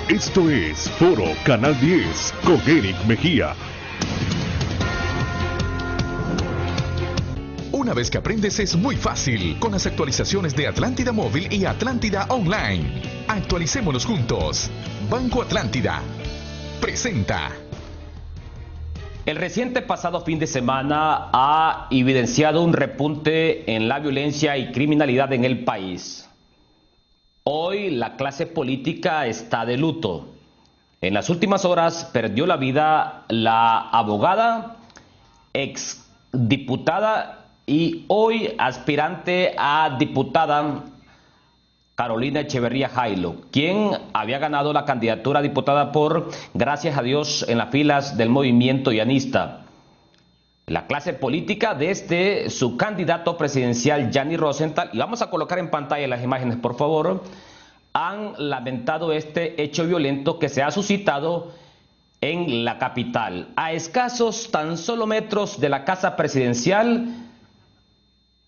Esto es Foro Canal 10 con Eric Mejía. Una vez que aprendes es muy fácil con las actualizaciones de Atlántida Móvil y Atlántida Online. Actualicémonos juntos. Banco Atlántida presenta. El reciente pasado fin de semana ha evidenciado un repunte en la violencia y criminalidad en el país. Hoy la clase política está de luto. En las últimas horas perdió la vida la abogada, exdiputada y hoy aspirante a diputada Carolina Echeverría Jailo, quien había ganado la candidatura a diputada por, gracias a Dios, en las filas del movimiento llanista. La clase política desde su candidato presidencial, Yanni Rosenthal, y vamos a colocar en pantalla las imágenes, por favor, han lamentado este hecho violento que se ha suscitado en la capital. A escasos tan solo metros de la casa presidencial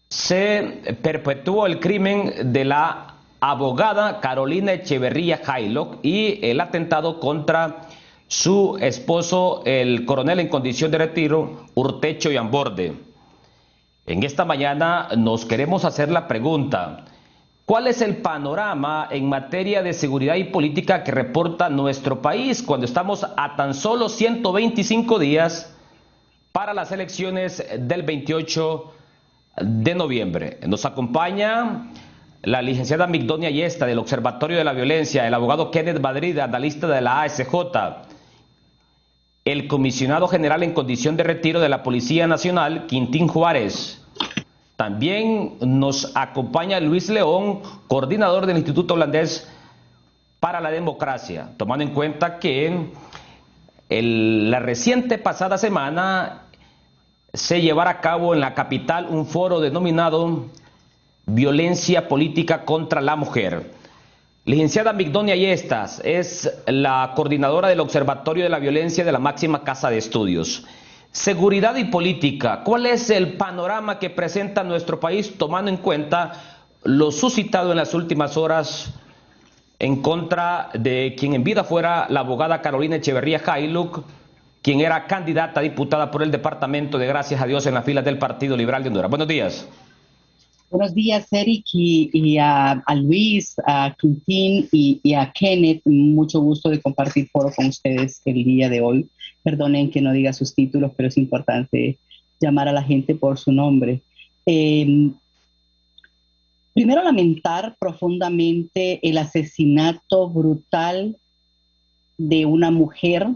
se perpetuó el crimen de la abogada Carolina Echeverría Jailo y el atentado contra su esposo, el coronel en condición de retiro, Urtecho Yamborde. En esta mañana nos queremos hacer la pregunta: ¿cuál es el panorama en materia de seguridad y política que reporta nuestro país cuando estamos a tan solo 125 días para las elecciones del 28 de noviembre? Nos acompaña la licenciada Migdonia Ayesta del Observatorio de la Violencia, el abogado Kenneth Madrid, analista de la ASJ, el comisionado general en condición de retiro de la Policía Nacional, Quintín Juárez. También nos acompaña Luis León, coordinador del Instituto Holandés para la Democracia, tomando en cuenta que la reciente pasada semana se llevará a cabo en la capital un foro denominado Violencia Política contra la Mujer. Licenciada Migdonia Ayestas es la coordinadora del Observatorio de la Violencia de la máxima casa de estudios. Seguridad y política, ¿cuál es el panorama que presenta nuestro país tomando en cuenta lo suscitado en las últimas horas en contra de quien en vida fuera la abogada Carolina Echeverría Jailo, quien era candidata a diputada por el departamento de, gracias a Dios, en las filas del Partido Liberal de Honduras? Buenos días. Buenos días, Eric, y a Luis, a Quintín y a Kenneth. Mucho gusto de compartir foro con ustedes el día de hoy. Perdonen que no diga sus títulos, pero es importante llamar a la gente por su nombre. Primero, lamentar profundamente el asesinato brutal de una mujer,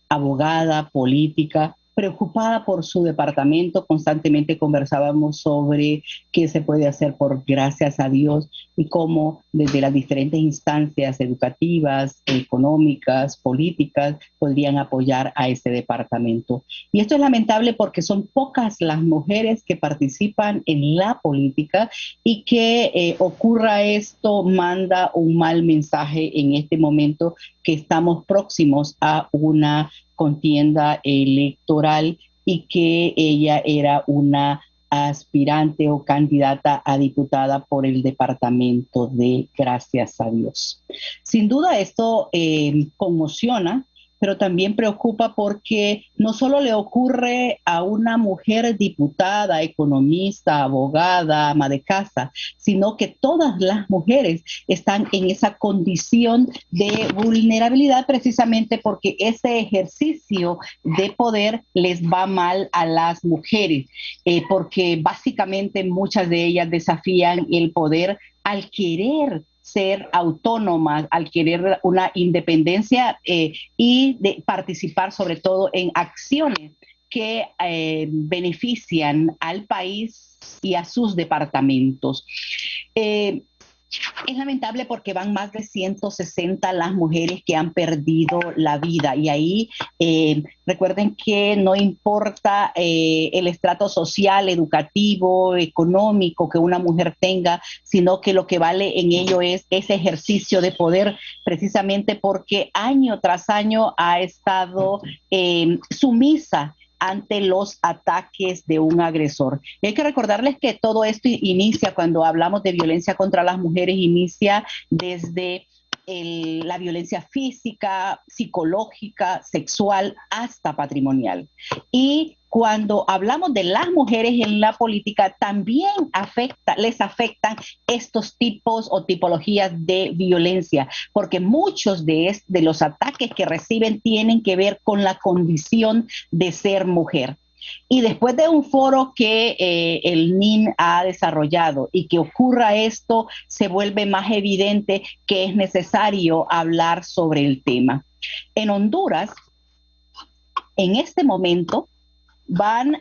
abogada, política, preocupada por su departamento. Constantemente conversábamos sobre qué se puede hacer por gracias a Dios y cómo desde las diferentes instancias educativas, económicas, políticas podrían apoyar a ese departamento. Y esto es lamentable porque son pocas las mujeres que participan en la política y que ocurra esto manda un mal mensaje en este momento que estamos próximos a una contienda electoral y que ella era una aspirante o candidata a diputada por el departamento de Gracias a Dios. Sin duda esto conmociona, pero también preocupa porque no solo le ocurre a una mujer diputada, economista, abogada, ama de casa, sino que todas las mujeres están en esa condición de vulnerabilidad precisamente porque ese ejercicio de poder les va mal a las mujeres, porque básicamente muchas de ellas desafían el poder al querer ser autónomas, al querer una independencia y de participar sobre todo en acciones que benefician al país y a sus departamentos. Es lamentable porque van más de 160 las mujeres que han perdido la vida y ahí recuerden que no importa el estrato social, educativo, económico que una mujer tenga, sino que lo que vale en ello es ese ejercicio de poder, precisamente porque año tras año ha estado sumisa ante los ataques de un agresor. Y hay que recordarles que todo esto inicia, cuando hablamos de violencia contra las mujeres, inicia desde la violencia física, psicológica, sexual, hasta patrimonial. Y cuando hablamos de las mujeres en la política, también les afectan estos tipos o tipologías de violencia, porque muchos de los ataques que reciben tienen que ver con la condición de ser mujer. Y después de un foro que el NIN ha desarrollado y que ocurra esto, se vuelve más evidente que es necesario hablar sobre el tema. En Honduras, en este momento, van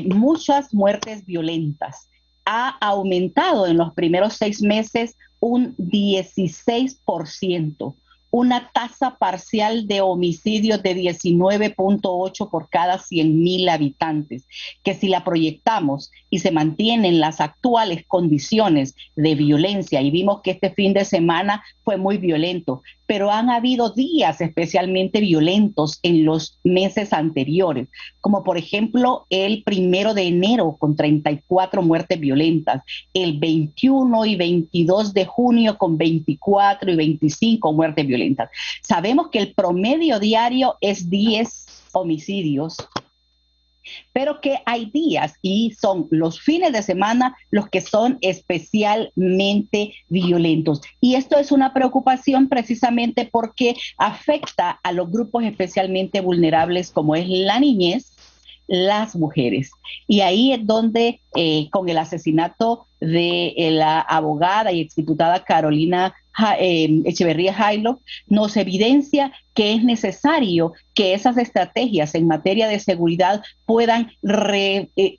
muchas muertes violentas. Ha aumentado en los primeros 6 meses un 16%. Una tasa parcial de homicidios de 19.8 por cada 100.000 habitantes, que si la proyectamos y se mantienen las actuales condiciones de violencia, y vimos que este fin de semana fue muy violento, pero han habido días especialmente violentos en los meses anteriores, como por ejemplo el 1 de enero con 34 muertes violentas, el 21 y 22 de junio con 24 y 25 muertes violentas. Sabemos que el promedio diario es 10 homicidios, pero que hay días y son los fines de semana los que son especialmente violentos. Y esto es una preocupación precisamente porque afecta a los grupos especialmente vulnerables como es la niñez, las mujeres. Y ahí es donde con el asesinato de la abogada y exdiputada Carolina Echeverría Jailo, nos evidencia que es necesario que esas estrategias en materia de seguridad puedan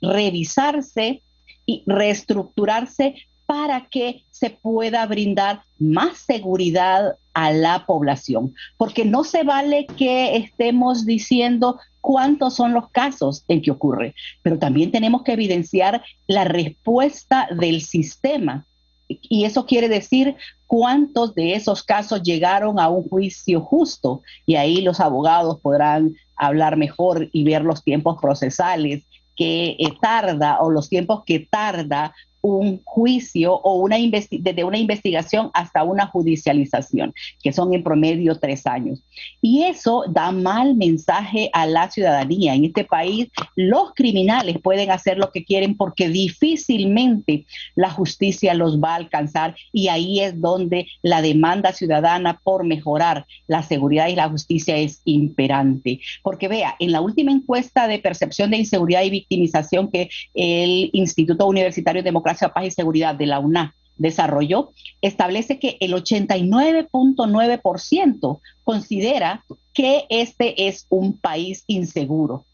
revisarse y reestructurarse para que se pueda brindar más seguridad a la población. Porque no se vale que estemos diciendo cuántos son los casos en que ocurre, pero también tenemos que evidenciar la respuesta del sistema. Y eso quiere decir cuántos de esos casos llegaron a un juicio justo. Y ahí los abogados podrán hablar mejor y ver los tiempos procesales que tarda o los tiempos que tarda un juicio o desde una investigación hasta una judicialización, que son en promedio 3 años. Y eso da mal mensaje a la ciudadanía. En este país, los criminales pueden hacer lo que quieren porque difícilmente la justicia los va a alcanzar, y ahí es donde la demanda ciudadana por mejorar la seguridad y la justicia es imperante. Porque vea, en la última encuesta de percepción de inseguridad y victimización que el Instituto Universitario de Democracia, Paz y Seguridad de la UNA desarrolló, establece que el 89.9% considera que este es un país inseguro,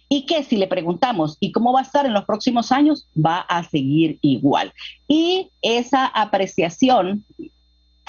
y que si le preguntamos ¿y cómo va a estar en los próximos años? Va a seguir igual. Y esa apreciación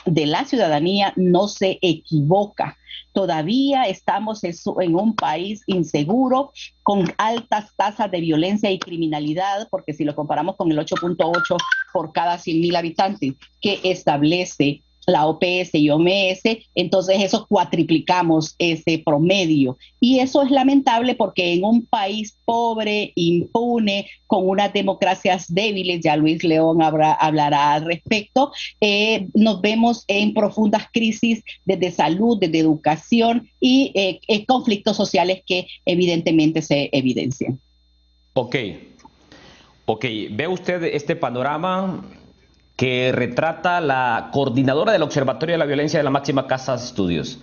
de la ciudadanía no se equivoca. Todavía estamos en un país inseguro, con altas tasas de violencia y criminalidad, porque si lo comparamos con el 8.8 por cada 100.000 habitantes que establece la OPS y OMS, entonces eso cuatriplicamos ese promedio. Y eso es lamentable porque en un país pobre, impune, con unas democracias débiles, ya Luis León hablará al respecto, nos vemos en profundas crisis desde salud, desde educación y conflictos sociales que evidentemente se evidencian. Ok, ¿ve usted este panorama que retrata la coordinadora del Observatorio de la Violencia de la máxima casa de estudios?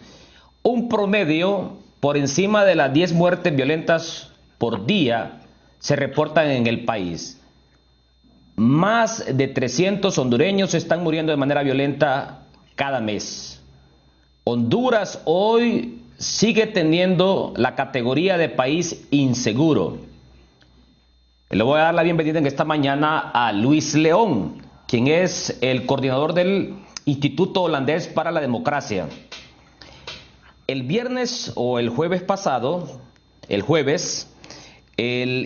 Un promedio por encima de las 10 muertes violentas por día se reportan en el país. Más de 300 hondureños están muriendo de manera violenta cada mes. Honduras hoy sigue teniendo la categoría de país inseguro. Le voy a dar la bienvenida en esta mañana a Luis León, quien es el coordinador del Instituto Holandés para la Democracia. El viernes o el jueves pasado, el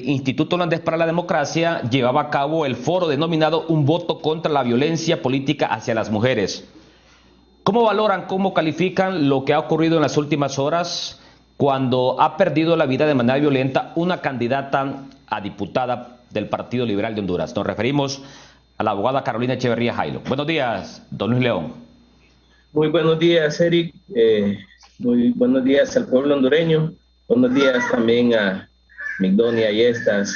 Instituto Holandés para la Democracia llevaba a cabo el foro denominado Un voto contra la violencia política hacia las mujeres. ¿Cómo valoran, cómo califican lo que ha ocurrido en las últimas horas cuando ha perdido la vida de manera violenta una candidata a diputada del Partido Liberal de Honduras? Nos referimos a la abogada Carolina Echeverría Jailo. Buenos días, don Luis León. Muy buenos días, Eric. Muy buenos días al pueblo hondureño. Buenos días también a Migdonia Yestas,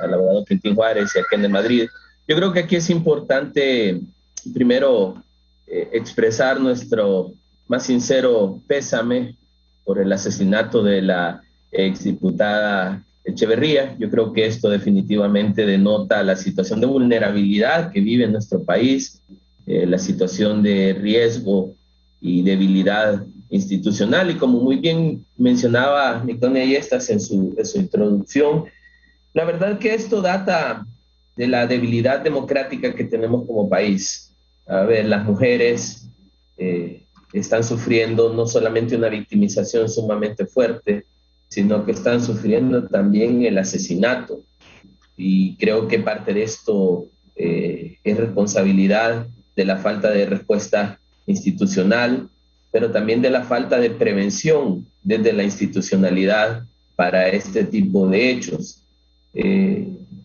al abogado Quintín Juárez y a Ken de Madrid. Yo creo que aquí es importante, primero, expresar nuestro más sincero pésame por el asesinato de la exdiputada Echeverría. Yo creo que esto definitivamente denota la situación de vulnerabilidad que vive nuestro país, la situación de riesgo y debilidad institucional. Y como muy bien mencionaba Migdonia Yestas en su introducción, la verdad que esto data de la debilidad democrática que tenemos como país. A ver, las mujeres están sufriendo no solamente una victimización sumamente fuerte, sino que están sufriendo también el asesinato. Y creo que parte de esto es responsabilidad de la falta de respuesta institucional, pero también de la falta de prevención desde la institucionalidad para este tipo de hechos.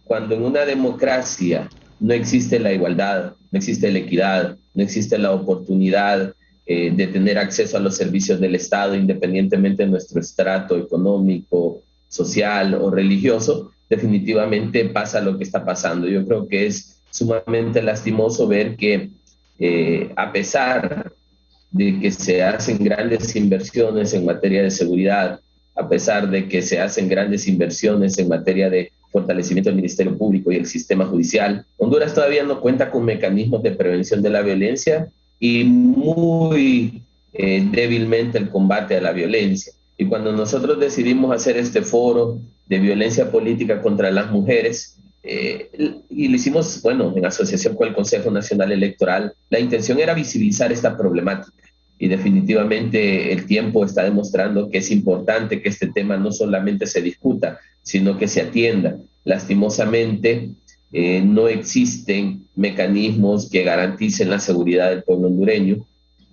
Cuando en una democracia no existe la igualdad, no existe la equidad, no existe la oportunidad de tener acceso a los servicios del Estado, independientemente de nuestro estrato económico, social o religioso, definitivamente pasa lo que está pasando. Yo creo que es sumamente lastimoso ver que a pesar de que se hacen grandes inversiones en materia de seguridad, a pesar de que se hacen grandes inversiones en materia de fortalecimiento del Ministerio Público y el sistema judicial, Honduras todavía no cuenta con mecanismos de prevención de la violencia y muy débilmente el combate a la violencia. Y cuando nosotros decidimos hacer este foro de violencia política contra las mujeres, y lo hicimos, bueno, en asociación con el Consejo Nacional Electoral, la intención era visibilizar esta problemática. Y definitivamente el tiempo está demostrando que es importante que este tema no solamente se discuta, sino que se atienda. Lastimosamente, no existen mecanismos que garanticen la seguridad del pueblo hondureño.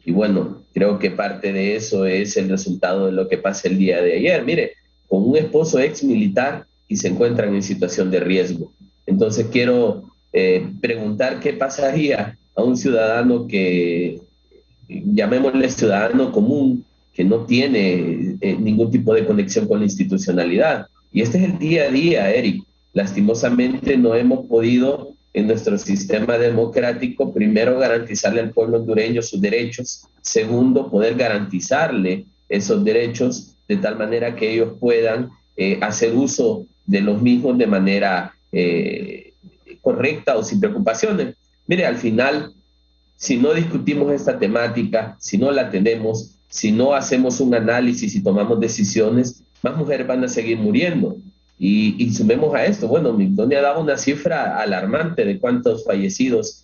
Y bueno, creo que parte de eso es el resultado de lo que pasa el día de ayer. Mire, con un esposo ex militar y se encuentran en situación de riesgo. Entonces quiero preguntar qué pasaría a un ciudadano que, llamémosle ciudadano común, que no tiene ningún tipo de conexión con la institucionalidad. Y este es el día a día, Eric. Lastimosamente no hemos podido en nuestro sistema democrático, primero, garantizarle al pueblo hondureño sus derechos, segundo, poder garantizarle esos derechos de tal manera que ellos puedan hacer uso de los mismos de manera correcta o sin preocupaciones. Mire, al final, si no discutimos esta temática, si no la tenemos, si no hacemos un análisis y tomamos decisiones, más mujeres van a seguir muriendo. Y sumemos a esto, bueno, Migdonia daba una cifra alarmante de cuántos fallecidos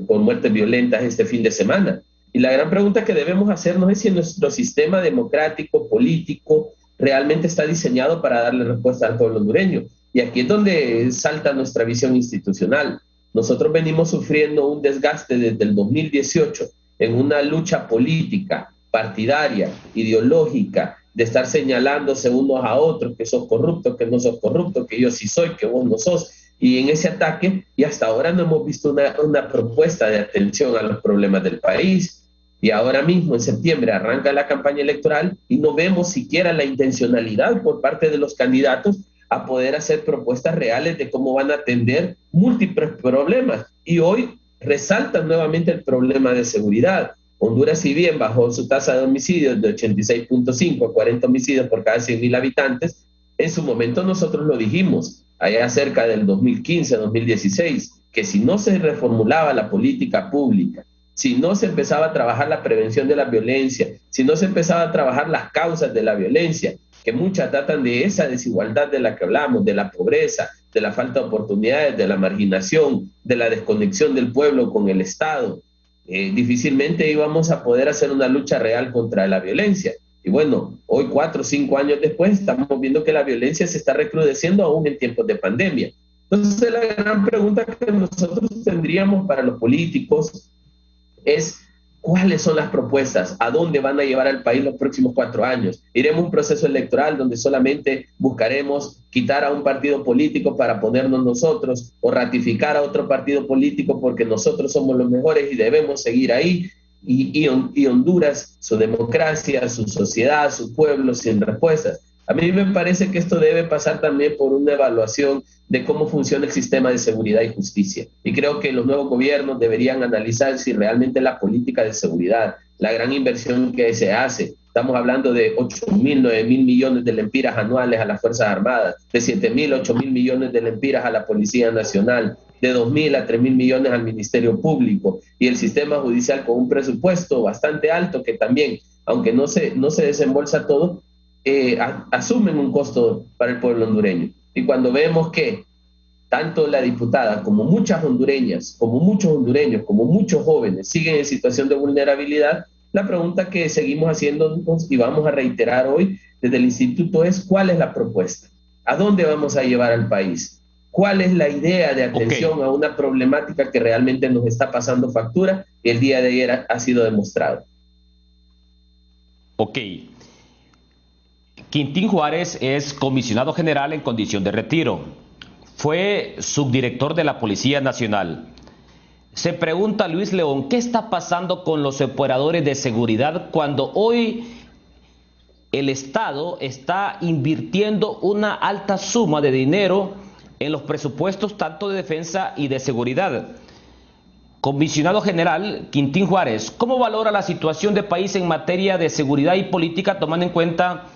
por muertes violentas este fin de semana. Y la gran pregunta que debemos hacernos es si nuestro sistema democrático, político, realmente está diseñado para darle respuesta al pueblo hondureño. Y aquí es donde salta nuestra visión institucional. Nosotros venimos sufriendo un desgaste desde el 2018 en una lucha política, partidaria, ideológica, de estar señalándose unos a otros, que sos corrupto, que no sos corrupto, que yo sí soy, que vos no sos. Y en ese ataque, y hasta ahora no hemos visto una propuesta de atención a los problemas del país. Y ahora mismo, en septiembre, arranca la campaña electoral y no vemos siquiera la intencionalidad por parte de los candidatos a poder hacer propuestas reales de cómo van a atender múltiples problemas. Y hoy resaltan nuevamente el problema de seguridad. Honduras, si bien bajó su tasa de homicidios de 86.5 a 40 homicidios por cada 100.000 habitantes, en su momento nosotros lo dijimos, allá cerca del 2015-2016, que si no se reformulaba la política pública, si no se empezaba a trabajar la prevención de la violencia, si no se empezaba a trabajar las causas de la violencia, que muchas datan de esa desigualdad de la que hablamos, de la pobreza, de la falta de oportunidades, de la marginación, de la desconexión del pueblo con el Estado, difícilmente íbamos a poder hacer una lucha real contra la violencia. Y bueno, hoy 4 o 5 años después estamos viendo que la violencia se está recrudeciendo aún en tiempos de pandemia. Entonces la gran pregunta que nosotros tendríamos para los políticos es ¿cuáles son las propuestas? ¿A dónde van a llevar al país los próximos 4 años? ¿Iremos a un proceso electoral donde solamente buscaremos quitar a un partido político para ponernos nosotros o ratificar a otro partido político porque nosotros somos los mejores y debemos seguir ahí? y Honduras, su democracia, su sociedad, su pueblo sin respuestas. A mí me parece que esto debe pasar también por una evaluación de cómo funciona el sistema de seguridad y justicia. Y creo que los nuevos gobiernos deberían analizar si realmente la política de seguridad, la gran inversión que se hace, estamos hablando de 8.000, 9.000 millones de lempiras anuales a las Fuerzas Armadas, de 7.000, 8.000 millones de lempiras a la Policía Nacional, de 2.000 a 3.000 millones al Ministerio Público, y el sistema judicial con un presupuesto bastante alto que también, aunque no se desembolsa todo, asumen un costo para el pueblo hondureño. Y cuando vemos que tanto la diputada como muchas hondureñas, como muchos hondureños, como muchos jóvenes siguen en situación de vulnerabilidad, la pregunta que seguimos haciendo y vamos a reiterar hoy desde el instituto es: ¿cuál es la propuesta? ¿A dónde vamos a llevar al país? ¿Cuál es la idea de atención a una problemática que realmente nos está pasando factura y el día de ayer ha sido demostrado? Ok. Quintín Juárez es comisionado general en condición de retiro. Fue subdirector de la Policía Nacional. Se pregunta Luis León, ¿qué está pasando con los operadores de seguridad cuando hoy el Estado está invirtiendo una alta suma de dinero en los presupuestos tanto de defensa y de seguridad? Comisionado general Quintín Juárez, ¿cómo valora la situación del país en materia de seguridad y política, tomando en cuenta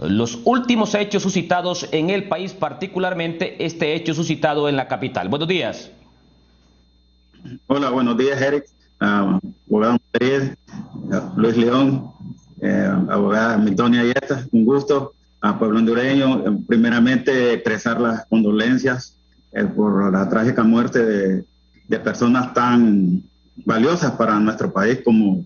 los últimos hechos suscitados en el país, particularmente este hecho suscitado en la capital? Buenos días. Hola, buenos días, Eric. Abogado Madrid, Luis León, abogada Migdonia Ayestas, un gusto. A pueblo hondureño, primeramente expresar las condolencias por la trágica muerte de personas tan valiosas para nuestro país como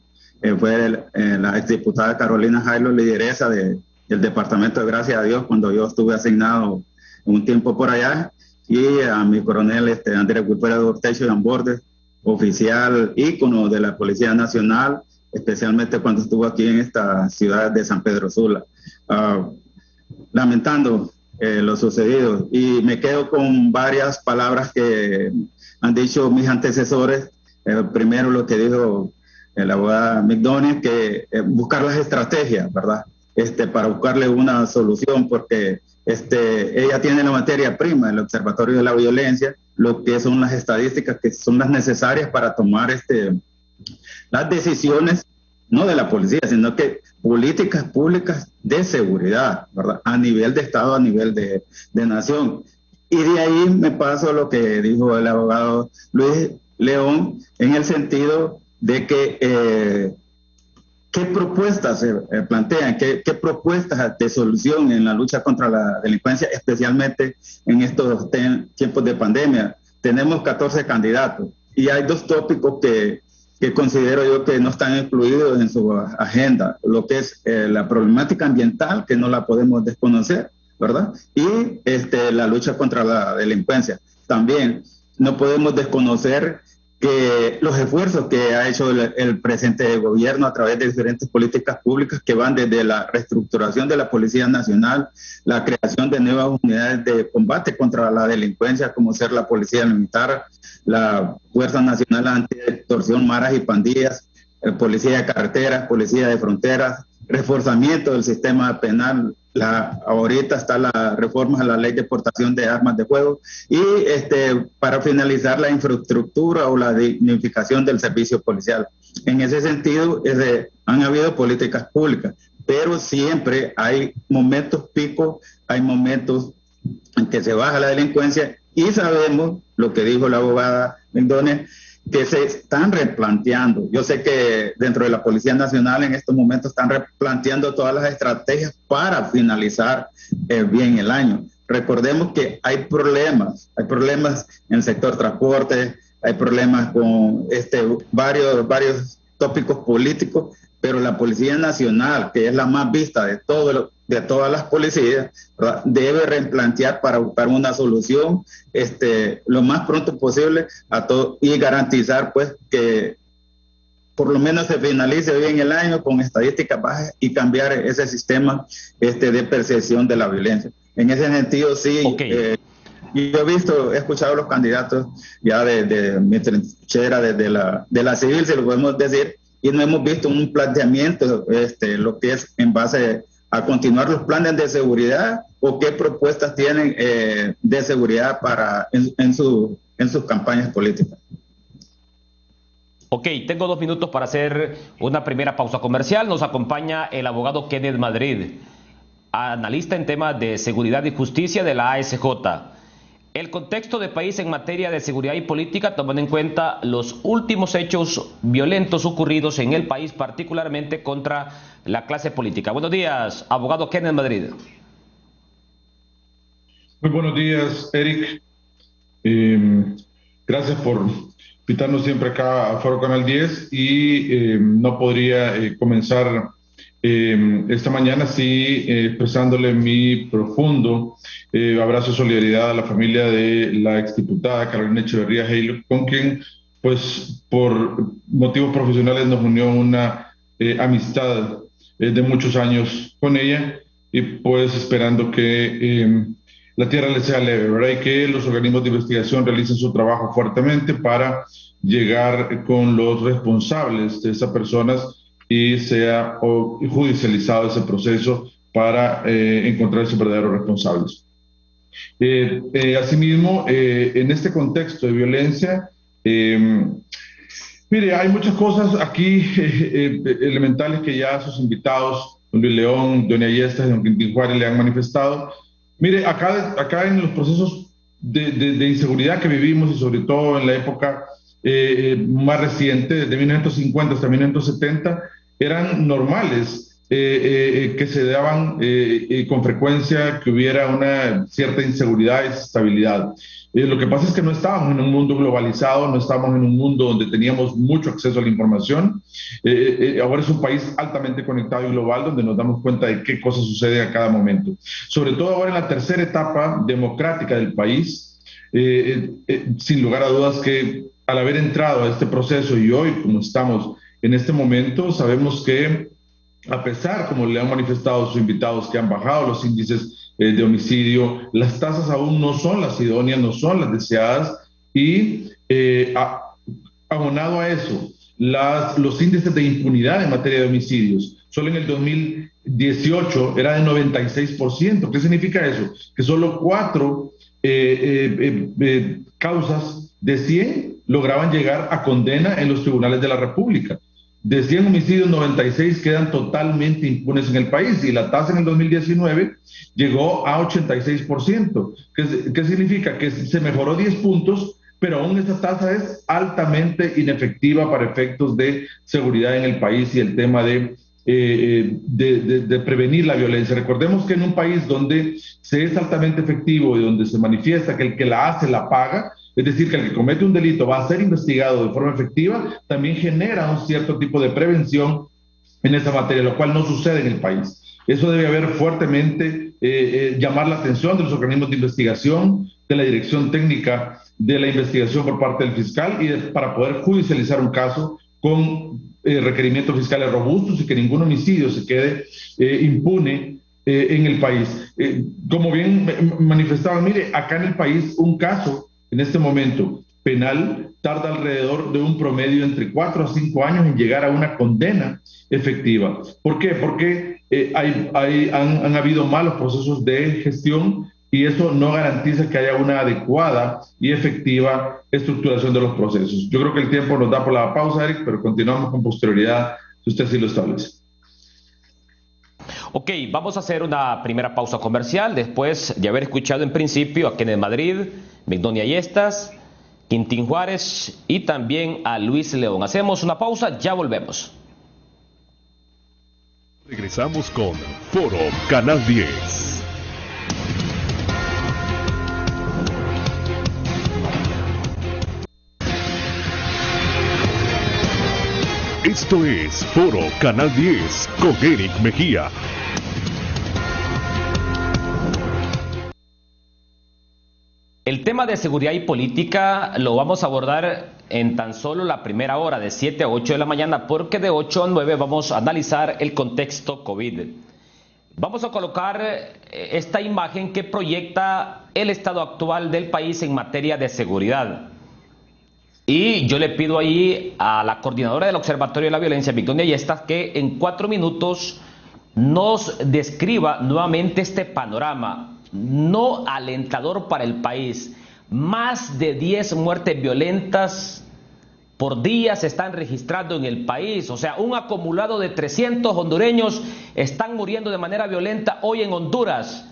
fue la exdiputada Carolina Jailo, lideresa del Departamento de Gracias a Dios, cuando yo estuve asignado un tiempo por allá, y a mi coronel Andrés Wilfredo Ortecho de Ambordes, oficial ícono de la Policía Nacional, especialmente cuando estuvo aquí en esta ciudad de San Pedro Sula. Lamentando lo sucedido, y me quedo con varias palabras que han dicho mis antecesores. Primero, lo que dijo la abogada Migdonia, que buscar las estrategias, ¿verdad? Para buscarle una solución, porque ella tiene la materia prima, el Observatorio de la Violencia, lo que son las estadísticas que son las necesarias para tomar las decisiones, no de la policía, sino que políticas públicas de seguridad, ¿verdad? A nivel de Estado, a nivel de nación. Y de ahí me paso a lo que dijo el abogado Luis León, en el sentido de que ¿qué propuestas se plantean? ¿Qué propuestas de solución en la lucha contra la delincuencia, especialmente en estos tiempos de pandemia? Tenemos 14 candidatos y hay dos tópicos que considero yo que no están incluidos en su agenda, lo que es la problemática ambiental, que no la podemos desconocer, ¿verdad? Y la lucha contra la delincuencia. También no podemos desconocer que los esfuerzos que ha hecho el presente gobierno a través de diferentes políticas públicas que van desde la reestructuración de la Policía Nacional, la creación de nuevas unidades de combate contra la delincuencia, como ser la Policía Militar, la Fuerza Nacional Anti-Extorsión, Maras y Pandillas, Policía de Carreteras, Policía de Fronteras, reforzamiento del sistema penal. Ahorita está la reforma a la ley de exportación de armas de fuego y para finalizar la infraestructura o la dignificación del servicio policial. En ese sentido, han habido políticas públicas, pero siempre hay momentos pico, hay momentos en que se baja la delincuencia y sabemos lo que dijo la abogada Migdonia, que se están replanteando. Yo sé que dentro de la Policía Nacional en estos momentos están replanteando todas las estrategias para finalizar bien el año. Recordemos que hay problemas en el sector transporte, hay problemas con varios tópicos políticos, pero la Policía Nacional, que es la más vista de todas las policías, ¿verdad?, debe replantear para buscar una solución lo más pronto posible a todo y garantizar pues que por lo menos se finalice bien el año con estadísticas bajas y cambiar ese sistema de percepción de la violencia. En ese sentido, sí, yo he escuchado a los candidatos ya de mi trinchera, de la civil, si lo podemos decir, y no hemos visto un planteamiento, lo que es en base a continuar los planes de seguridad o qué propuestas tienen de seguridad en sus campañas políticas. Ok, tengo 2 minutos para hacer una primera pausa comercial. Nos acompaña el abogado Kenneth Madrid, analista en temas de seguridad y justicia de la ASJ. El contexto del país en materia de seguridad y política, tomando en cuenta los últimos hechos violentos ocurridos en el país, particularmente contra la clase política. Buenos días, abogado Kenneth Madrid. Muy buenos días, Eric. Gracias por invitarnos siempre acá a Foro Canal 10 y no podría comenzar esta mañana sí expresándole mi profundo abrazo de solidaridad a la familia de la exdiputada Carolina Echeverría Haylock, con quien pues por motivos profesionales nos unió una amistad de muchos años con ella, y pues esperando que la tierra le sea leve, ¿verdad? Y que los organismos de investigación realicen su trabajo fuertemente para llegar con los responsables de esas personas y sea judicializado ese proceso para encontrar esos verdaderos responsables. Asimismo, en este contexto de violencia, mire, hay muchas cosas aquí elementales que ya sus invitados, don Luis León, doña Ayestas y don Quintín Juárez, le han manifestado. Mire, acá en los procesos de inseguridad que vivimos, y sobre todo en la época más reciente, desde 1950 hasta 1970, eran normales que se daban con frecuencia que hubiera una cierta inseguridad y desestabilidad. Lo que pasa es que no estábamos en un mundo globalizado, no estábamos en un mundo donde teníamos mucho acceso a la información. Ahora es un país altamente conectado y global, donde nos damos cuenta de qué cosas suceden a cada momento. Sobre todo ahora en la tercera etapa democrática del país, sin lugar a dudas que al haber entrado a este proceso y hoy como estamos en este momento, sabemos que a pesar, como le han manifestado sus invitados, que han bajado los índices de homicidio, las tasas aún no son las idóneas, no son las deseadas, y abonado a eso, los índices de impunidad en materia de homicidios, solo en el 2018 era de 96%. ¿Qué significa eso? Que solo 4 causas de 100 lograban llegar a condena en los tribunales de la República. De 100 homicidios, 96 quedan totalmente impunes en el país, y la tasa en el 2019 llegó a 86%. ¿Qué significa? Que se mejoró 10 puntos, pero aún esa tasa es altamente inefectiva para efectos de seguridad en el país y el tema de prevenir la violencia. Recordemos que en un país donde se es altamente efectivo y donde se manifiesta que el que la hace la paga, es decir, que el que comete un delito va a ser investigado de forma efectiva, también genera un cierto tipo de prevención en esa materia, lo cual no sucede en el país. Eso debe haber fuertemente llamar la atención de los organismos de investigación, de la dirección técnica de la investigación por parte del fiscal, y para poder judicializar un caso con requerimientos fiscales robustos y que ningún homicidio se quede impune en el país. Como bien manifestaban, mire, acá en el país un caso en este momento penal tarda alrededor de un promedio entre 4 a 5 años en llegar a una condena efectiva. ¿Por qué? Porque han habido malos procesos de gestión, y eso no garantiza que haya una adecuada y efectiva estructuración de los procesos. Yo creo que el tiempo nos da por la pausa, Eric, pero continuamos con posterioridad, si usted sí lo establece. Ok, vamos a hacer una primera pausa comercial después de haber escuchado en principio a Kenneth Madrid, Migdonia Ayestas, Quintín Juárez y también a Luis León. Hacemos una pausa, ya volvemos. Regresamos con Foro Canal 10. Esto es Foro Canal 10 con Eric Mejía. El tema de seguridad y política lo vamos a abordar en tan solo la primera hora, de 7 a 8 de la mañana, porque de 8 a 9 vamos a analizar el contexto COVID. Vamos a colocar esta imagen que proyecta el estado actual del país en materia de seguridad. Y yo le pido ahí a la coordinadora del Observatorio de la Violencia, Migdonia Yestas, que en 4 minutos nos describa nuevamente este panorama no alentador para el país. Más de 10 muertes violentas por día se están registrando en el país. O sea, un acumulado de 300 hondureños están muriendo de manera violenta hoy en Honduras.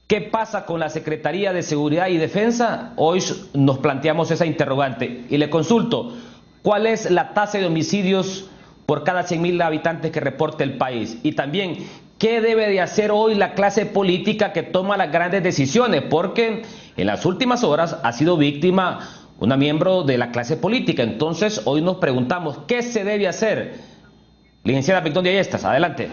¿Qué pasa con la Secretaría de Seguridad y Defensa? Hoy nos planteamos esa interrogante. Y le consulto, ¿cuál es la tasa de homicidios por cada 100.000 habitantes que reporta el país? Y también, ¿qué debe de hacer hoy la clase política que toma las grandes decisiones? Porque en las últimas horas ha sido víctima una miembro de la clase política. Entonces, hoy nos preguntamos, ¿qué se debe hacer? Licenciada Migdonia Yestas, adelante.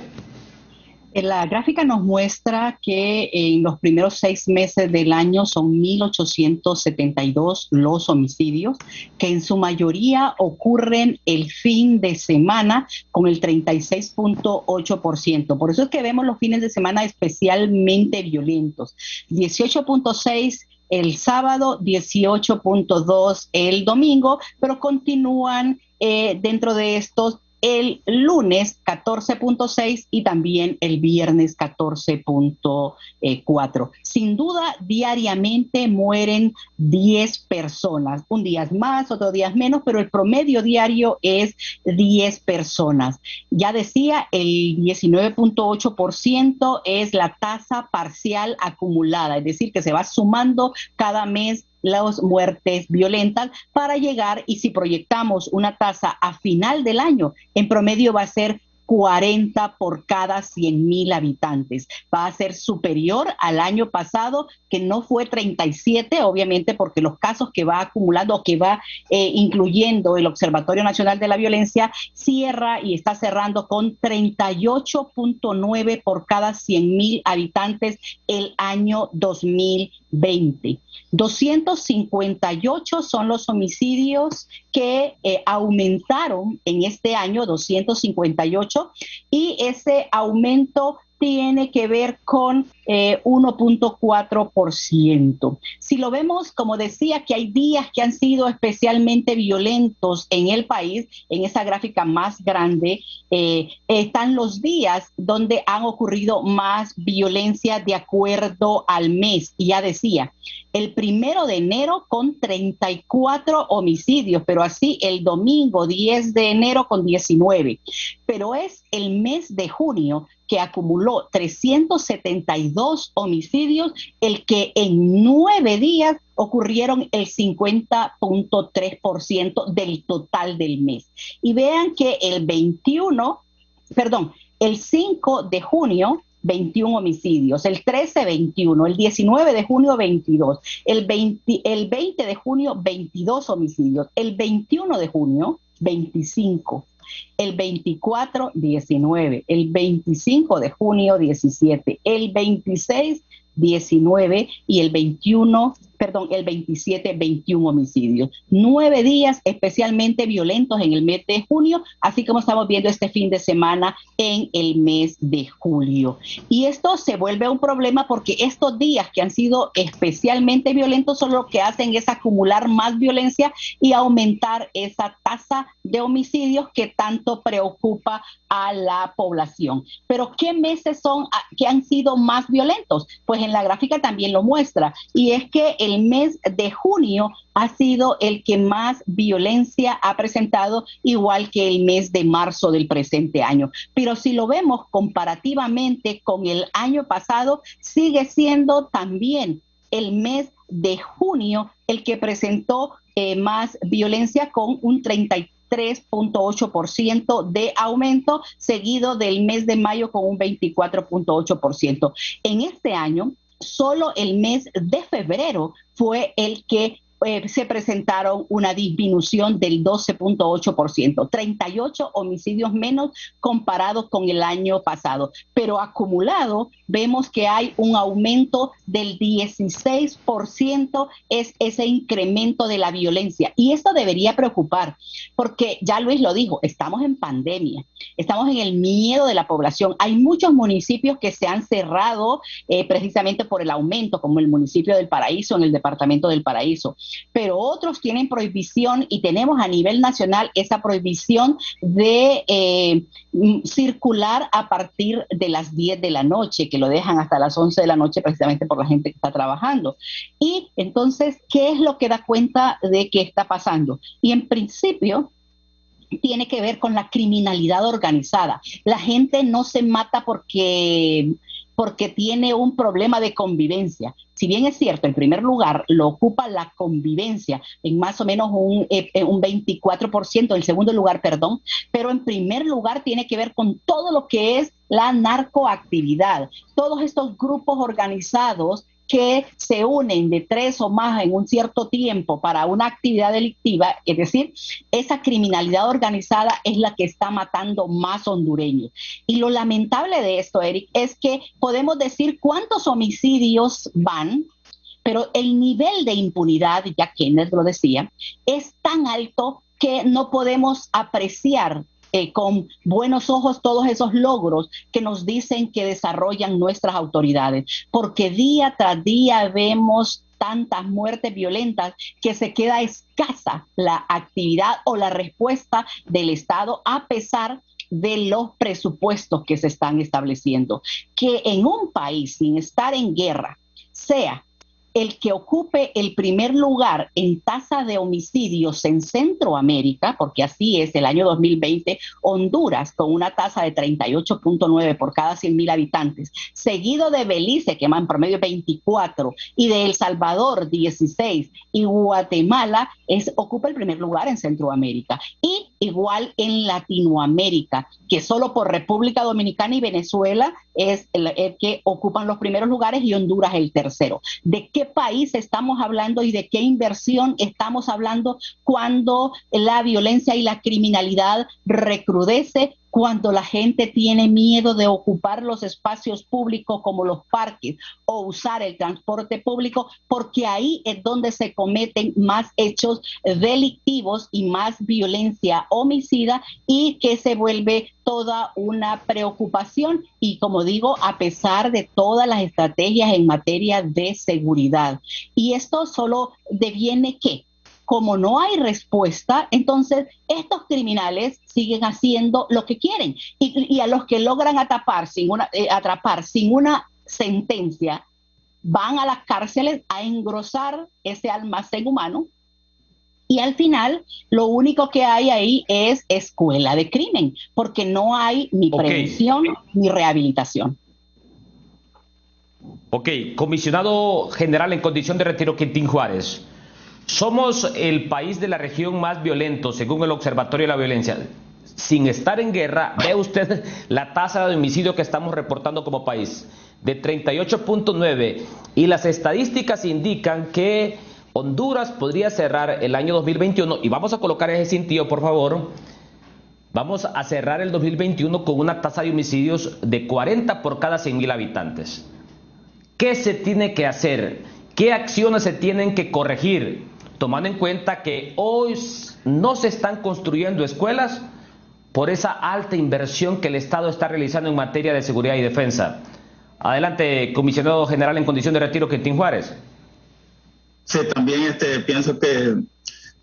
La gráfica nos muestra que en los primeros 6 meses del año son 1.872 los homicidios, que en su mayoría ocurren el fin de semana con el 36.8%. Por eso es que vemos los fines de semana especialmente violentos. 18.6 el sábado, 18.2 el domingo, pero continúan dentro de estos el lunes 14.6 y también el viernes 14.4. Sin duda, diariamente mueren 10 personas. Un día más, otro día menos, pero el promedio diario es 10 personas. Ya decía, el 19.8% es la tasa parcial acumulada, es decir, que se va sumando cada mes las muertes violentas para llegar, y si proyectamos una tasa a final del año, en promedio va a ser 40 por cada 100.000 habitantes. Va a ser superior al año pasado, que no fue 37, obviamente porque los casos que va acumulando o que va incluyendo el Observatorio Nacional de la Violencia cierra y está cerrando con 38.9 por cada 100.000 habitantes el año 2020. 258 son los homicidios que aumentaron en este año, 258, y ese aumento tiene que ver con 1.4%. Si lo vemos, como decía, que hay días que han sido especialmente violentos en el país, en esa gráfica más grande, están los días donde han ocurrido más violencia de acuerdo al mes. Y ya decía, el 1 de enero con 34 homicidios, pero así el domingo 10 de enero con 19. Pero es el mes de junio que acumuló 372 homicidios, el que en 9 días ocurrieron el 50.3% del total del mes. Y vean que el 5 de junio, 21 homicidios, el 13, 21, el 19 de junio, 22, el 20 de junio, 22 homicidios, el 21 de junio, 25. El 24, 19, el 25 de junio, 17, el 26, 19 y el 27, 21 homicidios. 9 días especialmente violentos en el mes de junio, así como estamos viendo este fin de semana en el mes de julio. Y esto se vuelve un problema porque estos días que han sido especialmente violentos son lo que hacen es acumular más violencia y aumentar esa tasa de homicidios que tanto preocupa a la población. Pero ¿qué meses son que han sido más violentos? Pues en la gráfica también lo muestra, y es que el mes de junio ha sido el que más violencia ha presentado, igual que el mes de marzo del presente año. Pero si lo vemos comparativamente con el año pasado, sigue siendo también el mes de junio el que presentó más violencia, con un 33.8% de aumento, seguido del mes de mayo con un 24.8%. En este año, solo el mes de febrero fue el que se presentaron una disminución del 12.8%, 38 homicidios menos comparados con el año pasado. Pero acumulado vemos que hay un aumento del 16%, es ese incremento de la violencia. Y esto debería preocupar, porque ya Luis lo dijo, estamos en pandemia, estamos en el miedo de la población. Hay muchos municipios que se han cerrado precisamente por el aumento, como el municipio del Paraíso, en el departamento del Paraíso. pero otros tienen prohibición y tenemos a nivel nacional esa prohibición de circular a partir de las 10 de la noche, que lo dejan hasta las 11 de la noche precisamente por la gente que está trabajando. Y entonces, ¿qué es lo que da cuenta de qué está pasando? Y en principio tiene que ver con la criminalidad organizada. La gente no se mata porque tiene un problema de convivencia. Si bien es cierto, en primer lugar lo ocupa la convivencia en más o menos un 24%, en segundo lugar, perdón, pero en primer lugar tiene que ver con todo lo que es la narcoactividad, todos estos grupos organizados que se unen de 3 o más en un cierto tiempo para una actividad delictiva, es decir, esa criminalidad organizada es la que está matando más hondureños. Y lo lamentable de esto, Eric, es que podemos decir cuántos homicidios van, pero el nivel de impunidad, ya Kenneth lo decía, es tan alto que no podemos apreciar con buenos ojos todos esos logros que nos dicen que desarrollan nuestras autoridades, porque día tras día vemos tantas muertes violentas que se queda escasa la actividad o la respuesta del Estado a pesar de los presupuestos que se están estableciendo. Que en un país sin estar en guerra sea el que ocupe el primer lugar en tasa de homicidios en Centroamérica, porque así es el año 2020, Honduras con una tasa de 38.9 por cada 100,000 habitantes, seguido de Belice, que en promedio 24, y de El Salvador 16, y Guatemala ocupa el primer lugar en Centroamérica. Y igual en Latinoamérica, que solo por República Dominicana y Venezuela es el que ocupan los primeros lugares y Honduras el tercero. ¿De qué país estamos hablando y de qué inversión estamos hablando cuando la violencia y la criminalidad recrudece, cuando la gente tiene miedo de ocupar los espacios públicos como los parques o usar el transporte público, porque ahí es donde se cometen más hechos delictivos y más violencia homicida, y que se vuelve toda una preocupación? Y como digo, a pesar de todas las estrategias en materia de seguridad. Y esto solo deviene que, como no hay respuesta, entonces estos criminales siguen haciendo lo que quieren. Y a los que logran atrapar sin una sentencia, van a las cárceles a engrosar ese almacén humano. Y al final, lo único que hay ahí es escuela de crimen, porque no hay ni prevención ni rehabilitación. Ok, comisionado general en condición de retiro, Quintín Juárez. Somos el país de la región más violento, según el Observatorio de la Violencia. Sin estar en guerra, ve usted la tasa de homicidio que estamos reportando como país, de 38.9, y las estadísticas indican que Honduras podría cerrar el año 2021, y vamos a colocar ese cintillo, por favor. Vamos a cerrar el 2021 con una tasa de homicidios de 40 por cada 100,000 habitantes. ¿Qué se tiene que hacer? ¿Qué acciones se tienen que corregir? Tomando en cuenta que hoy no se están construyendo escuelas por esa alta inversión que el Estado está realizando en materia de seguridad y defensa. Adelante, comisionado general en condición de retiro, Quintín Juárez. Sí, también pienso que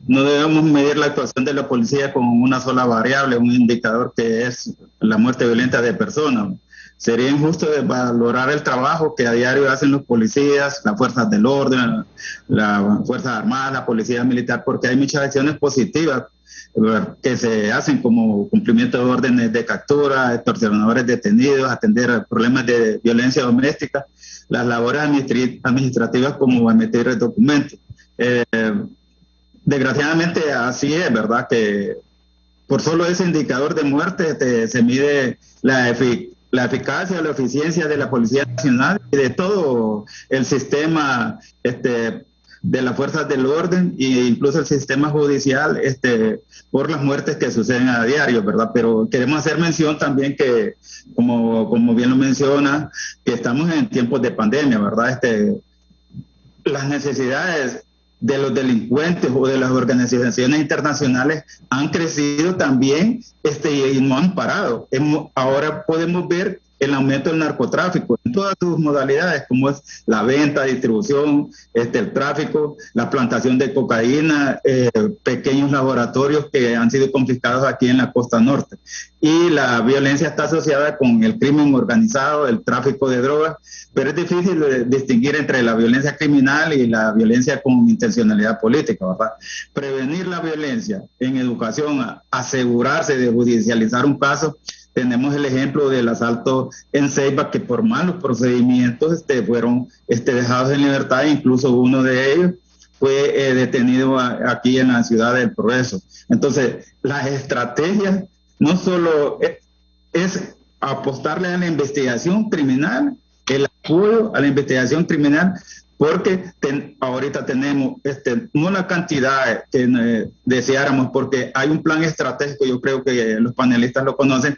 no debemos medir la actuación de la policía con una sola variable, un indicador que es la muerte violenta de personas. Sería injusto de valorar el trabajo que a diario hacen los policías, las fuerzas del orden, las fuerzas armadas, la policía militar, porque hay muchas acciones positivas que se hacen, como cumplimiento de órdenes de captura, extorsionadores detenidos, atender problemas de violencia doméstica, las labores administrativas como emitir documentos. Desgraciadamente así es, ¿verdad? Que por solo ese indicador de muerte se mide la eficacia o la eficiencia de la Policía Nacional y de todo el sistema de las fuerzas del orden e incluso el sistema judicial por las muertes que suceden a diario, ¿verdad? Pero queremos hacer mención también que, como bien lo menciona, que estamos en tiempos de pandemia, ¿verdad? Las necesidades de los delincuentes o de las organizaciones internacionales han crecido también y no han parado. Ahora podemos ver el aumento del narcotráfico en todas sus modalidades, como es la venta, distribución, el tráfico, la plantación de cocaína, pequeños laboratorios que han sido confiscados aquí en la costa norte. Y la violencia está asociada con el crimen organizado, el tráfico de drogas, pero es difícil distinguir entre la violencia criminal y la violencia con intencionalidad política, ¿verdad? Prevenir la violencia en educación, asegurarse de judicializar un caso. Tenemos el ejemplo del asalto en Ceiba, que por malos procedimientos fueron dejados en libertad, incluso uno de ellos fue detenido aquí en la ciudad del Progreso. Entonces, las estrategias no solo es apostarle a la investigación criminal, el apoyo a la investigación criminal, porque ahorita tenemos no la cantidad que deseáramos, porque hay un plan estratégico, yo creo que los panelistas lo conocen,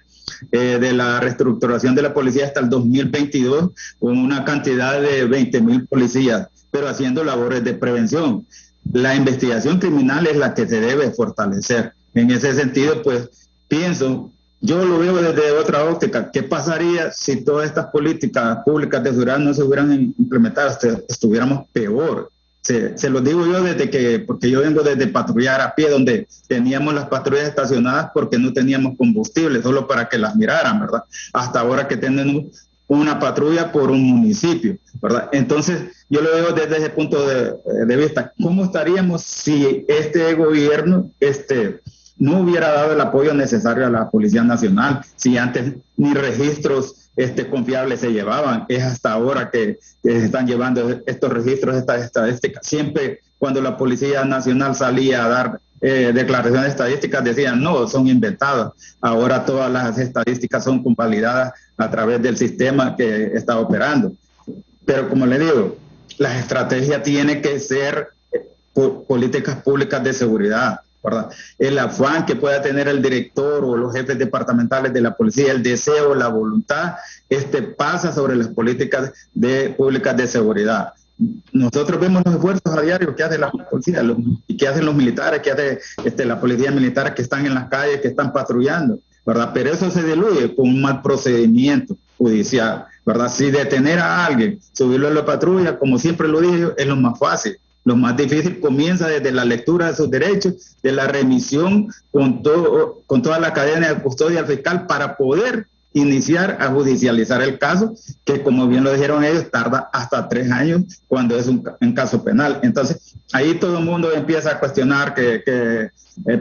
de la reestructuración de la policía hasta el 2022, con una cantidad de 20,000 policías, pero haciendo labores de prevención. La investigación criminal es la que se debe fortalecer. En ese sentido, pues, yo lo veo desde otra óptica. ¿Qué pasaría si todas estas políticas públicas de seguridad no se hubieran implementado? Estuviéramos peor. Se lo digo yo porque yo vengo desde patrullar a pie, donde teníamos las patrullas estacionadas porque no teníamos combustible, solo para que las miraran, ¿verdad? Hasta ahora que tenemos una patrulla por un municipio, ¿verdad? Entonces, yo lo veo desde ese punto de vista. ¿Cómo estaríamos si este gobierno no hubiera dado el apoyo necesario a la Policía Nacional, si antes ni registros confiables se llevaban? Es hasta ahora que se están llevando estos registros, estas estadísticas. Siempre cuando la Policía Nacional salía a dar declaraciones estadísticas decían, no, son inventadas. Ahora todas las estadísticas son convalidadas a través del sistema que está operando. Pero como le digo, la estrategia tiene que ser políticas públicas de seguridad, ¿verdad? El afán que pueda tener el director o los jefes departamentales de la policía, el deseo, la voluntad, pasa sobre las políticas públicas de seguridad. Nosotros vemos los esfuerzos a diario que hace la policía y que hacen los militares, que hace la policía militar, que están en las calles, que están patrullando, ¿verdad? Pero eso se diluye con un mal procedimiento judicial, ¿verdad? Si detener a alguien, subirlo a la patrulla, como siempre lo dije yo, es lo más fácil. Lo más difícil comienza desde la lectura de sus derechos, de la remisión con toda la cadena de custodia al fiscal para poder iniciar a judicializar el caso, que como bien lo dijeron ellos, tarda hasta 3 años cuando es un caso penal. Entonces, ahí todo el mundo empieza a cuestionar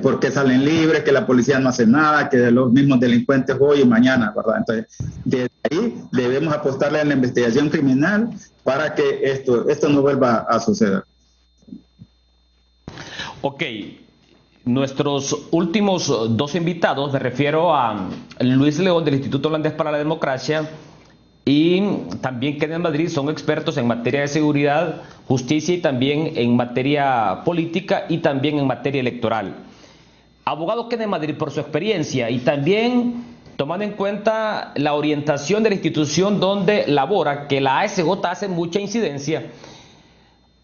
por qué salen libres, que la policía no hace nada, que los mismos delincuentes hoy y mañana, ¿verdad? Entonces, desde ahí debemos apostarle a la investigación criminal para que esto no vuelva a suceder. Ok, nuestros últimos 2 invitados, me refiero a Luis León del Instituto Holandés para la Democracia y también Kenneth Madrid, son expertos en materia de seguridad, justicia y también en materia política y también en materia electoral. Abogado Kenneth Madrid, por su experiencia y también tomando en cuenta la orientación de la institución donde labora, que la ASJ hace mucha incidencia,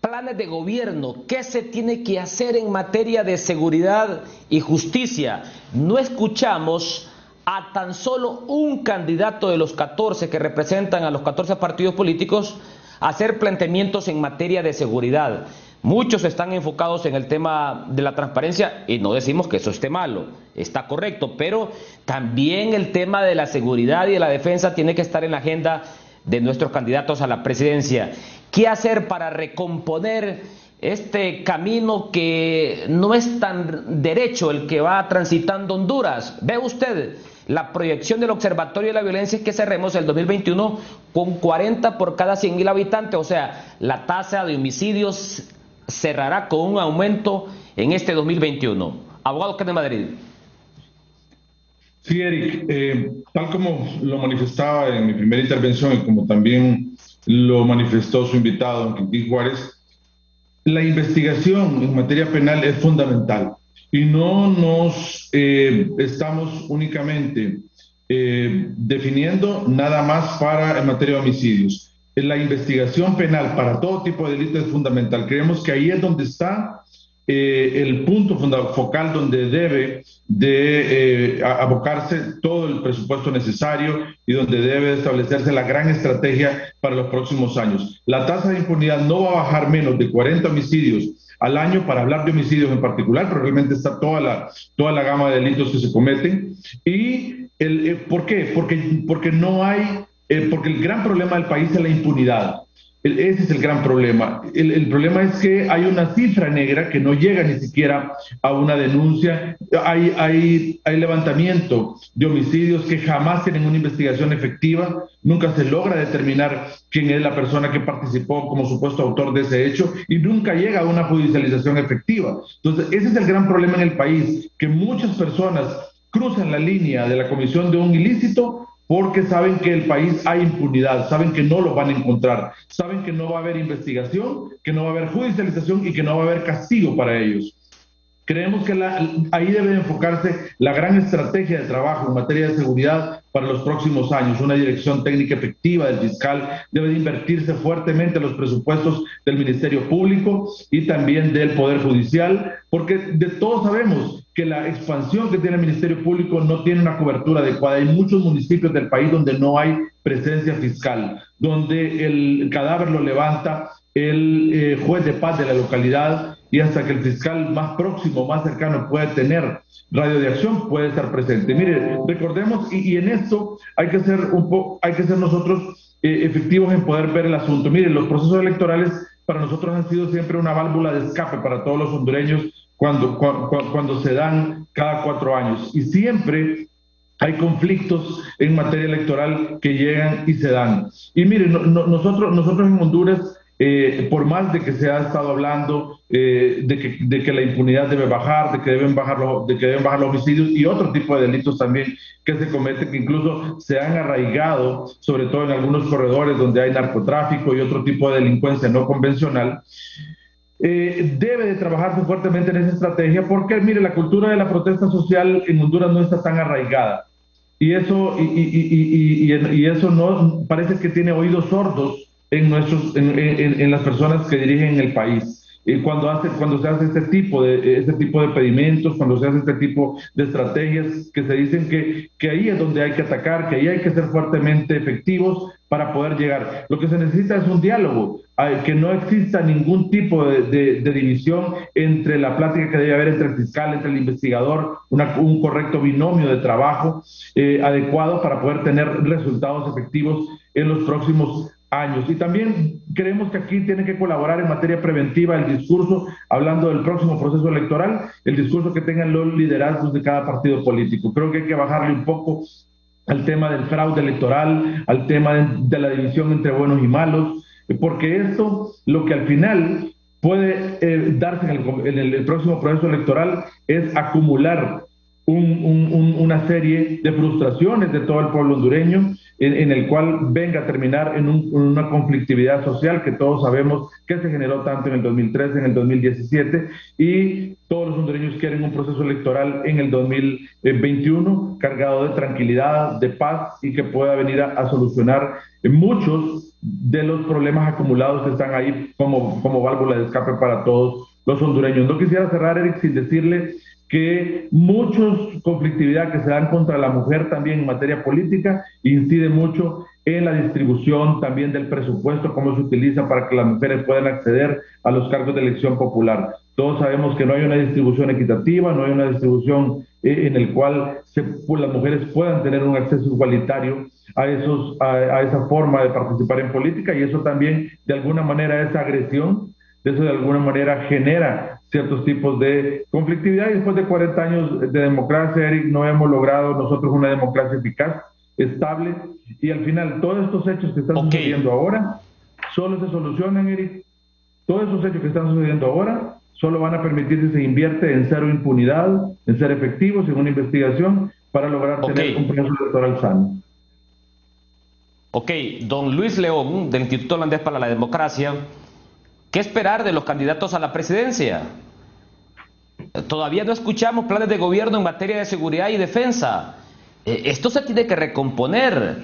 planes de gobierno, ¿qué se tiene que hacer en materia de seguridad y justicia? No escuchamos a tan solo un candidato de los 14 que representan a los 14 partidos políticos hacer planteamientos en materia de seguridad. Muchos están enfocados en el tema de la transparencia y no decimos que eso esté malo, está correcto, pero también el tema de la seguridad y de la defensa tiene que estar en la agenda de nuestros candidatos a la presidencia. ¿Qué hacer para recomponer este camino que no es tan derecho el que va transitando Honduras? Ve usted, la proyección del Observatorio de la Violencia es que cerremos el 2021 con 40 por cada 100,000 habitantes, o sea, la tasa de homicidios cerrará con un aumento en este 2021. Abogado Kenneth Madrid. Sí, Eric, tal como lo manifestaba en mi primera intervención y como también lo manifestó su invitado, don Quintín Juárez, la investigación en materia penal es fundamental y no nos estamos únicamente definiendo nada más en materia de homicidios. la investigación penal para todo tipo de delitos es fundamental. Creemos que ahí es donde está el punto focal donde debe de abocarse todo el presupuesto necesario y donde debe establecerse la gran estrategia para los próximos años. La tasa de impunidad no va a bajar menos de 40 homicidios al año, para hablar de homicidios en particular, pero realmente está toda la gama de delitos que se cometen. ¿Y por qué? Porque no hay, porque el gran problema del país es la impunidad. Ese es el gran problema. El problema es que hay una cifra negra que no llega ni siquiera a una denuncia. Hay levantamiento de homicidios que jamás tienen una investigación efectiva. Nunca se logra determinar quién es la persona que participó como supuesto autor de ese hecho y nunca llega a una judicialización efectiva. Entonces, ese es el gran problema en el país, que muchas personas cruzan la línea de la comisión de un ilícito porque saben que el país hay impunidad, saben que no lo van a encontrar, saben que no va a haber investigación, que no va a haber judicialización y que no va a haber castigo para ellos. Creemos que ahí debe enfocarse la gran estrategia de trabajo en materia de seguridad para los próximos años. Una dirección técnica efectiva del fiscal, debe de invertirse fuertemente en los presupuestos del Ministerio Público y también del Poder Judicial, porque de todos sabemos que la expansión que tiene el Ministerio Público no tiene una cobertura adecuada. Hay muchos municipios del país donde no hay presencia fiscal, donde el cadáver lo levanta el juez de paz de la localidad, y hasta que el fiscal más próximo, más cercano puede tener radio de acción, puede estar presente. Mire, recordemos, y en esto hay que ser nosotros efectivos en poder ver el asunto. Mire, los procesos electorales para nosotros han sido siempre una válvula de escape para todos los hondureños cuando se dan cada 4 años. Y siempre hay conflictos en materia electoral que llegan y se dan. Y mire, nosotros en Honduras, por más de que se ha estado hablando de que la impunidad debe bajar, de que deben bajar los homicidios y otro tipo de delitos también que se cometen, que incluso se han arraigado, sobre todo en algunos corredores donde hay narcotráfico y otro tipo de delincuencia no convencional, debe de trabajarse fuertemente en esa estrategia, porque mire, la cultura de la protesta social en Honduras no está tan arraigada, y eso no parece que tiene oídos sordos en las personas que dirigen el país. Cuando se hace este tipo de pedimentos, cuando se hace este tipo de estrategias que se dicen que ahí es donde hay que atacar, que ahí hay que ser fuertemente efectivos para poder llegar. Lo que se necesita es un diálogo, que no exista ningún tipo de división entre la plática que debe haber entre el fiscal, entre el investigador, un correcto binomio de trabajo adecuado para poder tener resultados efectivos en los próximos años. Y también creemos que aquí tiene que colaborar en materia preventiva el discurso, hablando del próximo proceso electoral, el discurso que tengan los liderazgos de cada partido político. Creo que hay que bajarle un poco al tema del fraude electoral, al tema de la división entre buenos y malos, porque esto, lo que al final puede darse en el próximo proceso electoral es acumular una serie de frustraciones de todo el pueblo hondureño, en el cual venga a terminar en una conflictividad social que todos sabemos que se generó tanto en el 2013, en el 2017, y todos los hondureños quieren un proceso electoral en el 2021 cargado de tranquilidad, de paz, y que pueda venir a solucionar muchos de los problemas acumulados que están ahí como válvula de escape para todos los hondureños. No quisiera cerrar, Eric, sin decirle que muchos conflictividad que se dan contra la mujer también en materia política incide mucho en la distribución también del presupuesto, cómo se utiliza para que las mujeres puedan acceder a los cargos de elección popular. Todos sabemos que no hay una distribución equitativa, no hay una distribución en el cual las mujeres puedan tener un acceso igualitario a esa forma de participar en política, y eso también de alguna manera es agresión. Eso de alguna manera genera ciertos tipos de conflictividad, y después de 40 años de democracia, Eric, no hemos logrado nosotros una democracia eficaz, estable, y al final todos estos hechos que están sucediendo ahora solo se solucionan, Eric. Todos esos hechos que están sucediendo ahora solo van a permitir que se invierte en cero impunidad, en ser efectivos en una investigación para lograr tener un proceso electoral sano. Ok, don Luis León, del Instituto Holandés para la Democracia, ¿qué esperar de los candidatos a la presidencia? Todavía no escuchamos planes de gobierno en materia de seguridad y defensa. Esto se tiene que recomponer.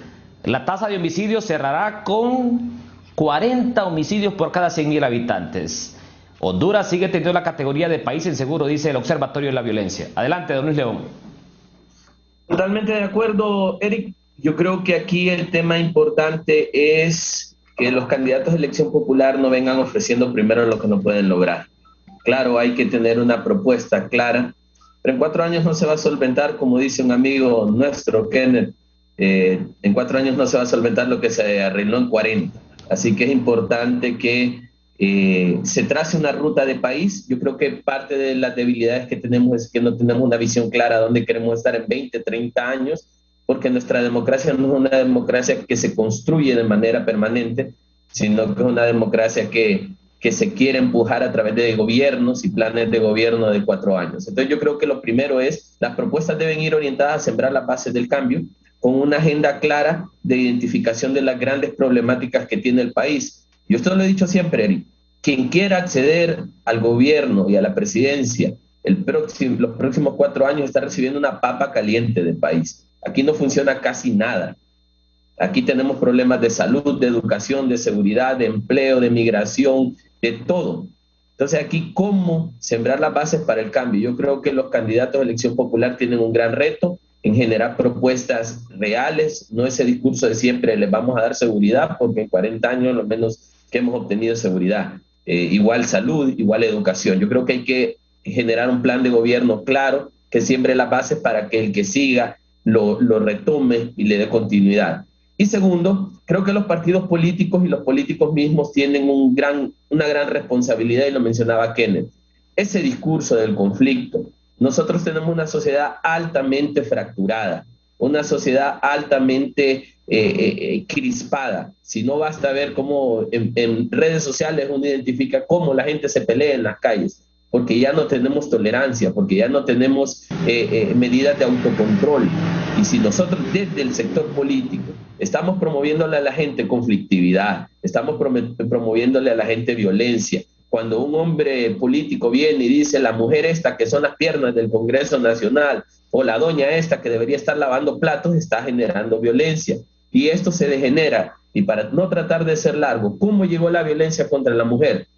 La tasa de homicidios cerrará con 40 homicidios por cada 100.000 habitantes. Honduras sigue teniendo la categoría de país inseguro, dice el Observatorio de la Violencia. Adelante, don Luis León. Totalmente de acuerdo, Eric. Yo creo que aquí el tema importante es que los candidatos de elección popular no vengan ofreciendo primero lo que no pueden lograr. Claro, hay que tener una propuesta clara, pero en 4 años no se va a solventar, como dice un amigo nuestro, Kenneth, en 4 años no se va a solventar lo que se arregló en 40. Así que es importante que se trace una ruta de país. Yo creo que parte de las debilidades que tenemos es que no tenemos una visión clara de dónde queremos estar en 20, 30 años, porque nuestra democracia no es una democracia que se construye de manera permanente, sino que es una democracia que se quiere empujar a través de gobiernos y planes de gobierno de 4 años. Entonces yo creo que lo primero es, las propuestas deben ir orientadas a sembrar las bases del cambio, con una agenda clara de identificación de las grandes problemáticas que tiene el país. Yo esto lo he dicho siempre, Eric. Quien quiera acceder al gobierno y a la presidencia los próximos 4 años está recibiendo una papa caliente del país. Aquí no funciona casi nada. Aquí tenemos problemas de salud, de educación, de seguridad, de empleo, de migración, de todo. Entonces aquí, ¿cómo sembrar las bases para el cambio? Yo creo que los candidatos de elección popular tienen un gran reto en generar propuestas reales, no ese discurso de siempre les vamos a dar seguridad, porque en 40 años lo menos que hemos obtenido seguridad. Igual salud, igual educación. Yo creo que hay que generar un plan de gobierno claro que siembre las bases para que el que siga lo retome y le dé continuidad. Y segundo, creo que los partidos políticos y los políticos mismos tienen una gran responsabilidad, y lo mencionaba Kenneth. Ese discurso del conflicto. Nosotros tenemos una sociedad altamente fracturada, una sociedad altamente crispada. Si no basta ver cómo en redes sociales uno identifica cómo la gente se pelea en las calles, porque ya no tenemos tolerancia, porque ya no tenemos medidas de autocontrol. Y si nosotros desde el sector político estamos promoviéndole a la gente conflictividad, estamos promoviéndole a la gente violencia, cuando un hombre político viene y dice la mujer esta que son las piernas del Congreso Nacional o la doña esta que debería estar lavando platos, está generando violencia. Y esto se degenera. Y para no tratar de ser largo, ¿cómo llegó la violencia contra la mujer?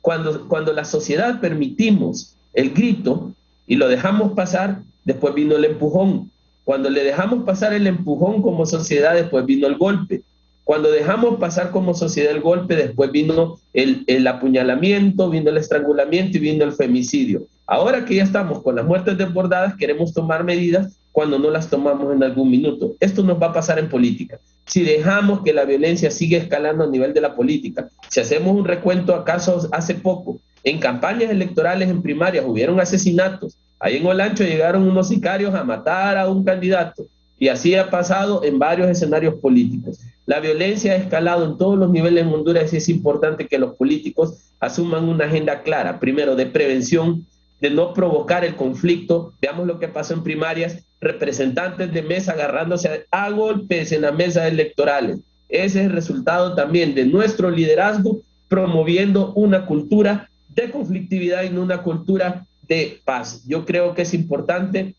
Cuando la sociedad permitimos el grito y lo dejamos pasar, después vino el empujón. Cuando le dejamos pasar el empujón como sociedad, después vino el golpe. Cuando dejamos pasar como sociedad el golpe, después vino el apuñalamiento, vino el estrangulamiento y vino el femicidio. Ahora que ya estamos con las muertes desbordadas, queremos tomar medidas cuando no las tomamos en algún minuto. Esto nos va a pasar en política. Si dejamos que la violencia siga escalando a nivel de la política, si hacemos un recuento a casos hace poco, en campañas electorales en primarias hubieron asesinatos. Ahí en Olancho llegaron unos sicarios a matar a un candidato. Y así ha pasado en varios escenarios políticos. La violencia ha escalado en todos los niveles en Honduras y es importante que los políticos asuman una agenda clara, primero de prevención, de no provocar el conflicto. Veamos lo que pasó en primarias, representantes de mesa agarrándose a golpes en las mesas electorales. Ese es el resultado también de nuestro liderazgo, promoviendo una cultura de conflictividad y no una cultura de paz. Yo creo que es importante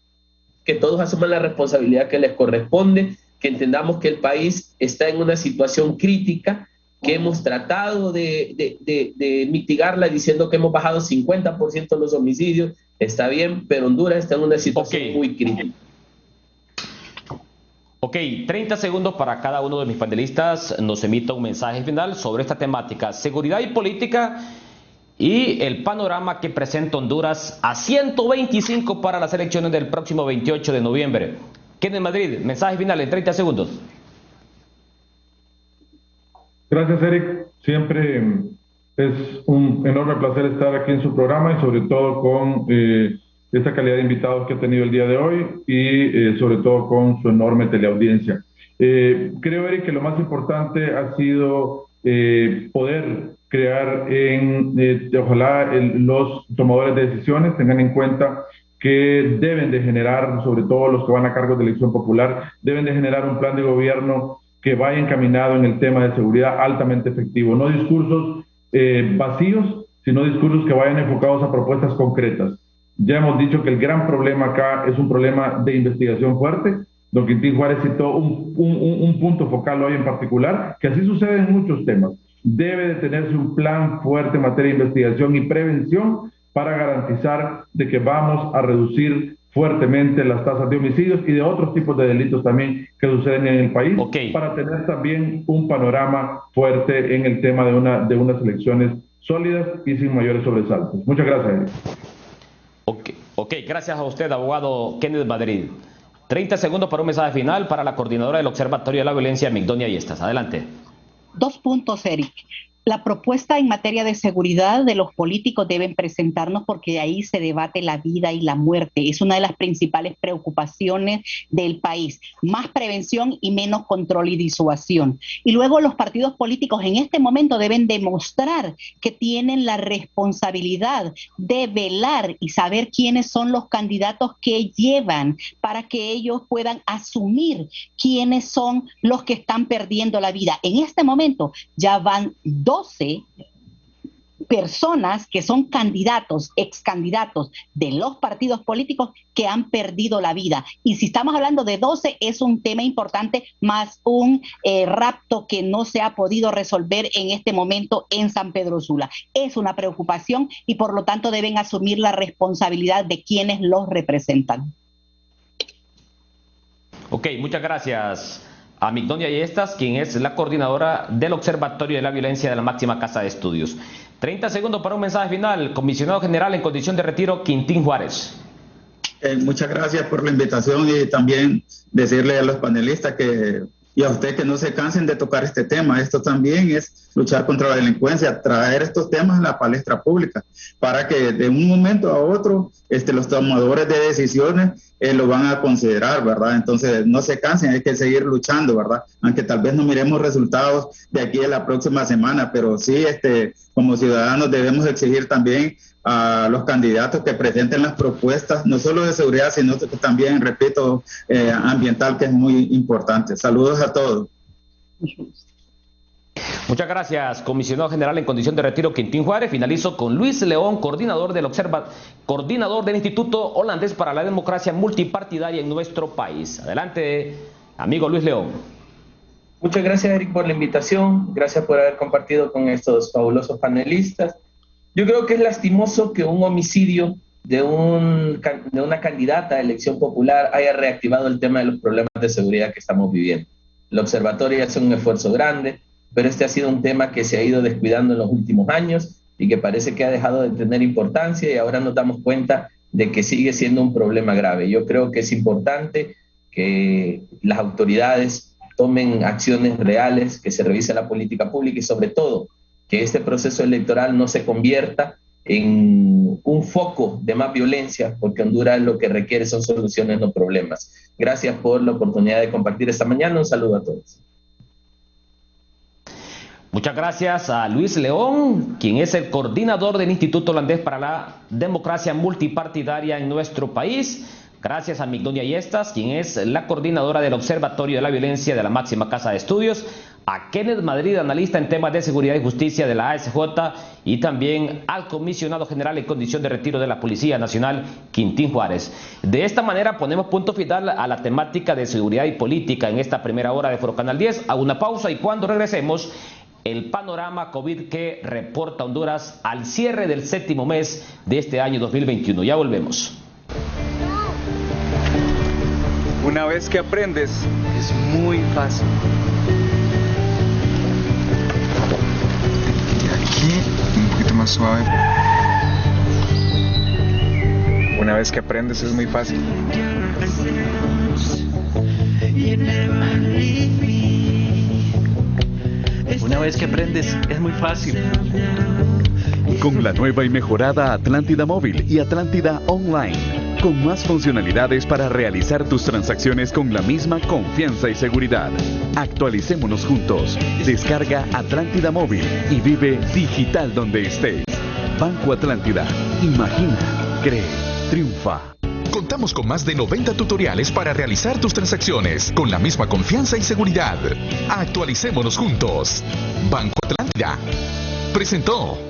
que todos asuman la responsabilidad que les corresponde, que entendamos que el país está en una situación crítica, que hemos tratado de mitigarla diciendo que hemos bajado 50% los homicidios. Está bien, pero Honduras está en una situación muy crítica. Ok, 30 segundos para cada uno de mis panelistas. Nos emita un mensaje final sobre esta temática, seguridad y política, y el panorama que presenta Honduras a 125 para las elecciones del próximo 28 de noviembre. Kenneth Madrid, mensaje final en 30 segundos. Gracias, Eric. Siempre es un enorme placer estar aquí en su programa y sobre todo con esta calidad de invitados que ha tenido el día de hoy y sobre todo con su enorme teleaudiencia. Creo, Eric, que lo más importante ha sido poder crear ojalá los tomadores de decisiones tengan en cuenta que deben de generar, sobre todo los que van a cargo de elección popular, deben de generar un plan de gobierno que vaya encaminado en el tema de seguridad altamente efectivo, no discursos vacíos, sino discursos que vayan enfocados a propuestas concretas. Ya hemos dicho que el gran problema acá es un problema de investigación fuerte. Don Quintín Juárez citó un punto focal hoy en particular, que así sucede en muchos temas. debe de tenerse un plan fuerte en materia de investigación y prevención para garantizar de que vamos a reducir fuertemente las tasas de homicidios y de otros tipos de delitos también que suceden en el país, para tener también un panorama fuerte en el tema de unas elecciones sólidas y sin mayores sobresaltos. Muchas gracias. Ok, gracias a usted, abogado Kenneth Madrid. 30 segundos para un mensaje final para la coordinadora del Observatorio de la Violencia, Migdonia Yestas. Adelante. 2 puntos, Eric. La propuesta en materia de seguridad de los políticos deben presentarnos porque ahí se debate la vida y la muerte. Es una de las principales preocupaciones del país. Más prevención y menos control y disuasión. Y luego los partidos políticos en este momento deben demostrar que tienen la responsabilidad de velar y saber quiénes son los candidatos que llevan para que ellos puedan asumir quiénes son los que están perdiendo la vida. En este momento ya van 12 personas que son candidatos, ex candidatos de los partidos políticos que han perdido la vida. Y si estamos hablando de 12, es un tema importante, más un rapto que no se ha podido resolver en este momento en San Pedro Sula. Es una preocupación y por lo tanto deben asumir la responsabilidad de quienes los representan. Ok, muchas gracias a Migdonia Yestas, quien es la coordinadora del Observatorio de la Violencia de la máxima casa de estudios. 30 segundos para un mensaje final. Comisionado General en condición de retiro, Quintín Juárez. Muchas gracias por la invitación y también decirle a los panelistas y a usted que no se cansen de tocar este tema. Esto también es luchar contra la delincuencia, traer estos temas a la palestra pública para que de un momento a otro los tomadores de decisiones lo van a considerar, ¿verdad? Entonces no se cansen, hay que seguir luchando, ¿verdad? Aunque tal vez no miremos resultados de aquí a la próxima semana, pero sí, como ciudadanos debemos exigir también a los candidatos que presenten las propuestas, no solo de seguridad, sino también, repito, ambiental, que es muy importante. Saludos a todos. Muchas gracias, comisionado general en condición de retiro, Quintín Juárez. Finalizo con Luis León, coordinador del Instituto Holandés para la Democracia Multipartidaria en nuestro país. Adelante, amigo Luis León. Muchas gracias, Eric, por la invitación. Gracias por haber compartido con estos fabulosos panelistas. Yo creo que es lastimoso que un homicidio de una candidata a elección popular haya reactivado el tema de los problemas de seguridad que estamos viviendo. El observatorio hace un esfuerzo grande, pero este ha sido un tema que se ha ido descuidando en los últimos años y que parece que ha dejado de tener importancia y ahora nos damos cuenta de que sigue siendo un problema grave. Yo creo que es importante que las autoridades tomen acciones reales, que se revise la política pública y sobre todo que este proceso electoral no se convierta en un foco de más violencia, porque Honduras lo que requiere son soluciones, no problemas. Gracias por la oportunidad de compartir esta mañana. Un saludo a todos. Muchas gracias a Luis León, quien es el coordinador del Instituto Holandés para la Democracia Multipartidaria en nuestro país. Gracias a Migdonia Yestas, quien es la coordinadora del Observatorio de la Violencia de la máxima casa de estudios. A Kenneth Madrid, analista en temas de seguridad y justicia de la ASJ, y también al comisionado general en condición de retiro de la Policía Nacional, Quintín Juárez. De esta manera ponemos punto final a la temática de seguridad y política en esta primera hora de Foro Canal 10. A una pausa y cuando regresemos, el panorama COVID que reporta Honduras al cierre del 7º mes de este año 2021. Ya volvemos. Una vez que aprendes, es muy fácil. Aquí, un poquito más suave. Una vez que aprendes, es muy fácil. Una vez que aprendes, es muy fácil. Con la nueva y mejorada Atlántida Móvil y Atlántida Online, con más funcionalidades para realizar tus transacciones con la misma confianza y seguridad. Actualicémonos juntos. Descarga Atlántida Móvil y vive digital donde estés. Banco Atlántida. Imagina, cree, triunfa. Contamos con más de 90 tutoriales para realizar tus transacciones con la misma confianza y seguridad. Actualicémonos juntos. Banco Atlántida presentó.